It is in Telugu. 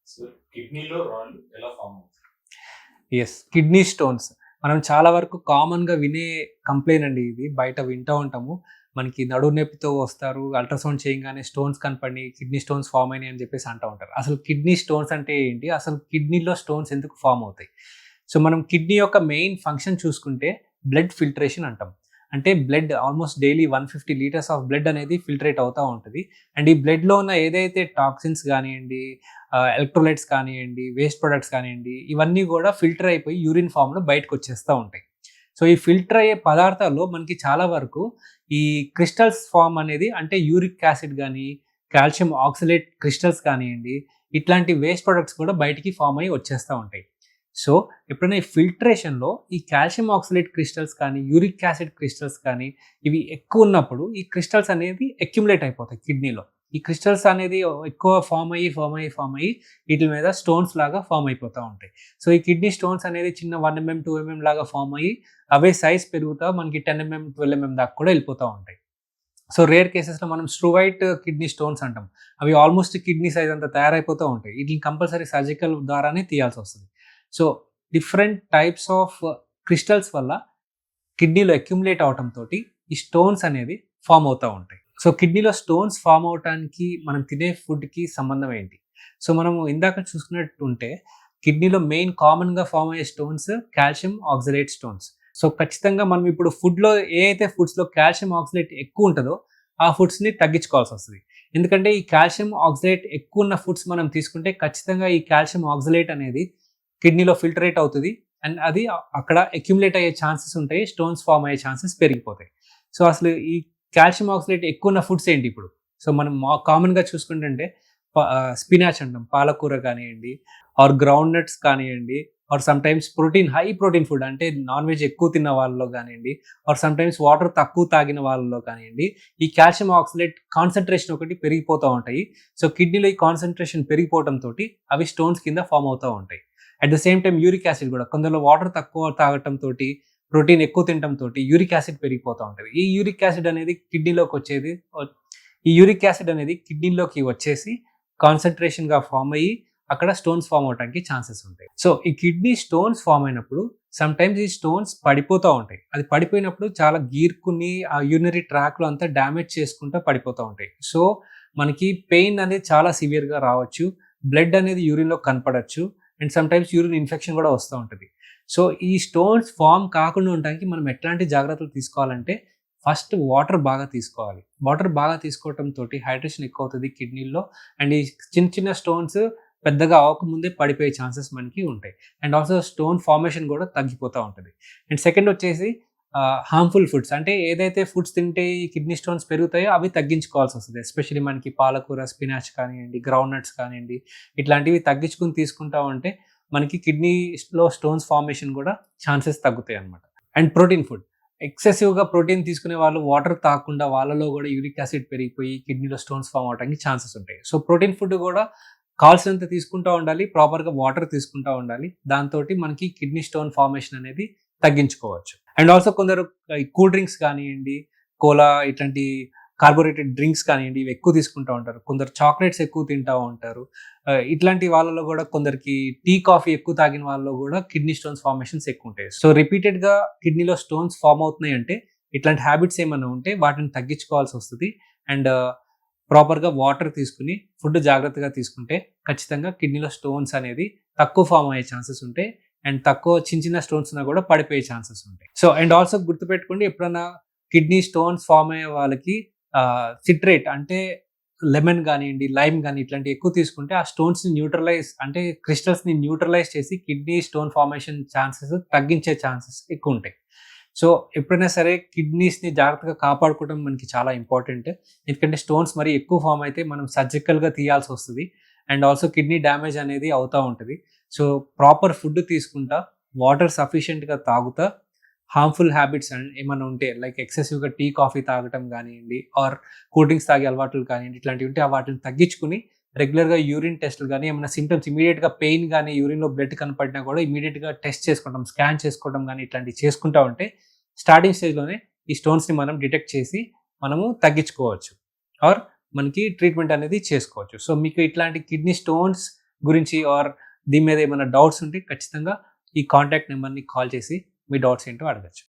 సో కిడ్నీలో రాళ్ళు ఎలా ఫామ్ అవుతాయి? యెస్. Kidney stones. మనం చాలా వరకు కామన్‌గా వినే కంప్లెయింట్ అండి ఇది. బయట వింటా ఉంటాము. మనకి నడుము నొప్పితో వస్తారు. అల్ట్రాసౌండ్ చేయంగానే స్టోన్స్ కనపడినియి, కిడ్నీ స్టోన్స్ ఫార్మ్ అయినాయి అని చెప్పేసి అంటా ఉంటారు. అసలు కిడ్నీ స్టోన్స్ అంటే ఏంటి? అసలు కిడ్నీలో స్టోన్స్ ఎందుకు ఫార్మ్ అవుతాయి? సో, మనం కిడ్నీ యొక్క మెయిన్ ఫంక్షన్ చూసుకుంటే బ్లడ్ ఫిల్ట్రేషన్ అంటాం. అంటే blood almost daily 150 litres of blood అనేది ఫిల్ట్రేట్ అవుతా ఉంటది. అండ్ ఈ బ్లడ్‌లో ఉన్న ఏదైతే టాక్సిన్స్ గానియండి, ఎలక్ట్రోలైట్స్ కానియండి, వేస్ట్ ప్రొడక్ట్స్ కానియండి, ఇవన్నీ గూడా ఫిల్టర్ అయిపోయి యూరిన్ ఫార్మ్‌లో బయటకొచ్చేస్తా ఉంటాయి. సో, ఈ ఫిల్టర్ అయ్యే పదార్థాల్లో మనకి చాలా వరకు ఈ క్రిస్టల్స్ ఫార్మ్ అనేది అంటే యూరిక్ యాసిడ్ గాని, కాల్షియం ఆక్సలేట్ క్రిస్టల్స్ కానియండి, ఇట్లాంటి వేస్ట్ ప్రొడక్ట్స్ కూడా బయటికి ఫార్మ్ అయ్యి వచ్చేస్తా ఉంటాయి. సో, ఎప్పుడైనా ఈ ఫిల్ట్రేషన్‌లో ఈ కాల్షియం ఆక్సలేట్ క్రిస్టల్స్ కానీ, యూరిక్ యాసిడ్ క్రిస్టల్స్ కానీ, ఇవి ఎక్కువున్నప్పుడు ఈ క్రిస్టల్స్ అనేది అక్యుములేట్ అయిపోతాయి కిడ్నీలో. ఈ క్రిస్టల్స్ అనేది ఎక్కువ ఫార్మ్ అయ్యి ఈటిల మీద స్టోన్స్ లాగా ఫార్మ్ అయిపోతా ఉంటాయి. సో, ఈ కిడ్నీ స్టోన్స్ అనేది చిన్న 1 2 లాగా ఫార్మ్ అయ్యి అవే సైజ్ పెరుగుతా మనకి 10 12 దాకా కూడా వెళ్ళిపోతా ఉంటాయి. సో, రేర్ కేసెస్‌లో మనం స్ట్రువైట్ కిడ్నీ స్టోన్స్ అంటాం. అవి ఆల్మోస్ట్ కిడ్నీ సైజ్ అంత తయారైపోతా ఉంటాయి. ఈటిలిని కంపల్సరీ సర్జికల్ ద్వారానే తీయాల్సొస్తది. So, different types of crystals వల్ల కిడ్నీలో అక్యుములేట్ అవ్వటంతోటి ఈ స్టోన్స్ అనేది ఫార్మ్ అవుతా ఉంటాయి. సో, కిడ్నీలో స్టోన్స్ ఫార్మ్ అవ్వటానికి మనం తినే ఫుడ్‌కి సంబంధం ఏంటి? సో, మనము ఇందాక చూసుకున్నట్టుంటే కిడ్నీలో మెయిన్ కామన్‌గా ఫార్మ్ అయ్యే stones calcium oxalate stones. So, ఖచ్చితంగా మనం ఇప్పుడు ఫుడ్‌లో ఏ అయితే ఫుడ్స్‌లో కాల్షియం ఆక్సలేట్ ఎక్కువుంటదో ఆ ఫుడ్స్‌ని తగ్గించుకోవాల్సొస్తది. ఎందుకంటే ఈ కాల్షియం ఆక్సలేట్ ఎక్కువున్న ఫుడ్స్ మనం తీసుకుంటే ఖచ్చితంగా ఈ కాల్షియం ఆక్సలేట్ అనేది కిడ్నీలో ఫిల్టరేట్ అవుతది. అండ్ అది అక్కడ అక్యుములేట్ అయ్యే ఛాన్సెస్ ఉంటాయి. స్టోన్స్ ఫార్మ్ అయ్యే ఛాన్సెస్ పెరిగిపోతాయి. సో, అసలు ఈ కాల్షియం ఆక్సలేట్ ఎక్కువున్న ఫుడ్స్ ఏంటి ఇప్పుడు? సో, మనం కామన్‌గా చూసుకుంటుంటే స్పినాచ్ అంటాం. పాలకూర కానియండి, ఆర్ గ్రౌండ్ నట్స్ కానియండి, or sometimes high protein food అంటే నాన్ వెజ్ ఎక్కువ తిన్న వాళ్ళలో గానియండి, ఆర్ సమ్‌టైమ్స్ వాటర్ తక్కువ తాగిన వాళ్ళలో కానియండి, ఈ కాల్షియం ఆక్సలేట్ కాన్సంట్రేషన్ ఒకటి పెరిగిపోతా ఉంటాయి. సో, కిడ్నీలో ఈ కాన్సంట్రేషన్ పెరిగిపోవటంతోటి అవి స్టోన్స్ కింద ఫార్మ్ అవుతా ఉంటాయి. At the same time uric acid గూడా కొందరిలో వాటర్ తక్కువ తాగటంతోటి, ప్రోటీన్ ఎక్కువ తినటంతోటి యూరిక్ యాసిడ్ పెరిగిపోతా ఉంటది. ఈ యూరిక్ యాసిడ్ అనేది కిడ్నీలోకొచ్చేది ఈ యూరిక్ యాసిడ్ అనేది కిడ్నీలోకి వచ్చేసి కాన్సంట్రేషన్‌గా ఫార్మ్ అయ్యి అక్కడ స్టోన్స్ ఫార్మ్ అవ్వటానికి ఛాన్సెస్ ఉంటాయి. సో, ఈ కిడ్నీ స్టోన్స్ ఫార్మ్ అయినప్పుడు సమ్‌టైమ్స్ ఈ స్టోన్స్ పడిపోతా ఉంటాయి. అది పడిపోయినప్పుడు చాలా గీరుకుని ఆ యూరినరీ ట్రాక్‌లో అంతా డ్యామేజ్ చేసుకుంటా పడిపోతా ఉంటాయి. సో, మనకి పెయిన్ అనేది చాలా సివియర్‌గా రావచ్చు. బ్లడ్ అనేది యూరిన్‌లో కనపడొచ్చు. అండ్ సమ్‌టైమ్స్ యూరిన్ ఇన్ఫెక్షన్ గూడా వస్తా ఉంటది. సో, ఈ స్టోన్స్ ఫార్మ్ కాకుండా ఉండడానికి మనం ఎట్లాంటి జాగ్రత్తలు తీసుకోవాలంటే, ఫస్ట్ వాటర్ బాగా తీసుకోవాలి. వాటర్ బాగా తీసుకోవటంతోటి హైడ్రేషన్ ఎక్కువవుతది కిడ్నీలో. అండ్ ఈ చిన్న చిన్న స్టోన్స్ పెద్దగా అవ్వకముందే పడిపోయే ఛాన్సెస్ మనకి ఉంటాయి. అండ్ ఆల్సో స్టోన్ ఫార్మేషన్ గూడా తగ్గిపోతా ఉంటది. అండ్ సెకండ్ వచ్చేసి హార్మ్‌ఫుల్ ఫుడ్స్ అంటే ఏదైతే ఫుడ్స్ తింటే ఈ కిడ్నీ స్టోన్స్ పెరుగుతాయో అవి తగ్గించుకోవాల్సొస్తది. ఎస్పెషల్లీ మనకి పాలకూర, స్పినాచ్ కానియండి, గ్రౌండ్ నట్స్ కానియండి, ఇట్లాంటివి తగ్గించుకొని తీసుకుంటా ఉంటే మనకి కిడ్నీస్‌లో స్టోన్స్ ఫార్మేషన్ గూడా ఛాన్సెస్ తగ్గుతాయన్నమాట. And protein food. ఎక్సెసివ్‌గా ప్రోటీన్ తీసుకునే వాళ్ళు వాటర్ తాగకుండా వాళ్ళలో గూడా యూరిక్ యాసిడ్ పెరిగిపోయి కిడ్నీలో స్టోన్స్ ఫార్మ్ అవ్వడానికి ఛాన్సెస్ ఉంటాయి. సో, ప్రోటీన్ ఫుడ్ గూడా కావాల్సినంత తీసుకుంటా ఉండాలి. ప్రాపర్‌గా వాటర్ తీసుకుంటా ఉండాలి. దాంతోటి మనకి కిడ్నీ స్టోన్ ఫార్మేషన్ అనేది తగ్గించుకోవచ్చు. అండ్ ఆల్సో కొందరు ఈ కూల్ డ్రింక్స్ కానియండి, కోలా ఇట్లాంటి కార్బోరేటెడ్ డ్రింక్స్ కానియండి, ఇవి ఎక్కువ తీసుకుంటా ఉంటారు. కొందరు చాక్లేట్స్ ఎక్కువ తింటా ఉంటారు. ఇట్లాంటి వాళ్ళలో గూడా కొందరికి టీ, కాఫీ ఎక్కువ తాగిన వాళ్ళలో గూడా కిడ్నీ స్టోన్స్ ఫార్మేషన్స్ ఎక్కువుంటాయి. సో, రిపీటెడ్‌గా కిడ్నీలో స్టోన్స్ ఫార్మ్ అవుతున్నాయంటే ఇట్లాంటి హ్యాబిట్స్ ఏమన్నా ఉంటే వాటిని తగ్గించుకోవాల్సొస్తది. అండ్ ప్రాపర్‌గా వాటర్ తీసుకొని, ఫుడ్ జాగ్రత్తగా తీసుకుంటే ఖచ్చితంగా కిడ్నీలో స్టోన్స్ అనేది తక్కువ ఫార్మ్ అయ్యే ఛాన్సెస్ ఉంటాయి. అండ్ తక్కువ చిన్న చిన్న స్టోన్స్ ఉన్నా కూడా పడిపోయే ఛాన్సెస్ ఉంటాయి. సో, అండ్ ఆల్సో గుర్తుపెట్టుకోండి ఎప్పుడన్నా కిడ్నీ స్టోన్స్ ఫార్మ్ అయ్యే వాళ్ళకి సిట్రేట్ అంటే లెమన్ గానియండి, లైమ్ గాని ఇట్లాంటివి ఎక్కువ తీసుకుంటే ఆ స్టోన్స్‌ని న్యూట్రలైజ్ అంటే క్రిస్టల్స్‌ని న్యూట్రలైజ్ చేసి కిడ్నీ స్టోన్ ఫార్మేషన్ ఛాన్సెస్ తగ్గించే ఛాన్సెస్ ఎక్కువుంటాయి. సో, ఎప్పుడైనా సరే కిడ్నీస్‌ని జాగ్రత్తగా కాపాడుకోవడం మనకి చాలా ఇంపార్టెంట్. ఎందుకంటే స్టోన్స్ మరి ఎక్కువ ఫార్మ్ అయితే మనం సర్జికల్‌గా తీయాల్సొస్తది. అండ్ ఆల్సో కిడ్నీ డ్యామేజ్ అనేది అవుతా ఉంటది. సో, ప్రాపర్ ఫుడ్ తీసుకుంటా, వాటర్ సఫిషియెంట్‌గా తాగుతా, హార్మ్‌ఫుల్ హ్యాబిట్స్ ఏమన్నా ఉంటే లైక్ ఎక్సెసివ్‌గా టీ, కాఫీ తాగటం గానియండి, ఆర్ కూల్ డ్రింక్స్ తాగే అలవాట్లు కానియండి, ఇట్లాంటివి ఉంటే వాటిని తగ్గించుకొని రెగ్యులర్‌గా యూరిన్ టెస్ట్‌లు గాని, ఏమైనా సింప్టమ్స్ ఇమ్మీడియేట్‌గా పెయిన్ గాని, యూరిన్‌లో బ్లడ్ కనపడినా కూడా ఇమ్మీడియేట్‌గా టెస్ట్ చేసుకుంటాం. స్కాన్ చేసుకోవడం గాని ఇట్లాంటివి చేసుకుంటా ఉంటే స్టార్టింగ్ స్టేజ్‌లోనే ఈ స్టోన్స్‌ని మనం డిటెక్ట్ చేసి మనము తగ్గించుకోవచ్చు. ఆర్ మనకి ట్రీట్మెంట్ అనేది చేసుకోవచ్చు. సో, మీకు ఇట్లాంటి కిడ్నీ స్టోన్స్ గురించి ఆర్ దీని మీద ఏమైనా డౌట్స్ ఉంటే ఖచ్చితంగా ఈ కాంటాక్ట్ నెంబర్ని కాల్ చేసి మీ డౌట్స్ ఏంటో అడగచ్చు.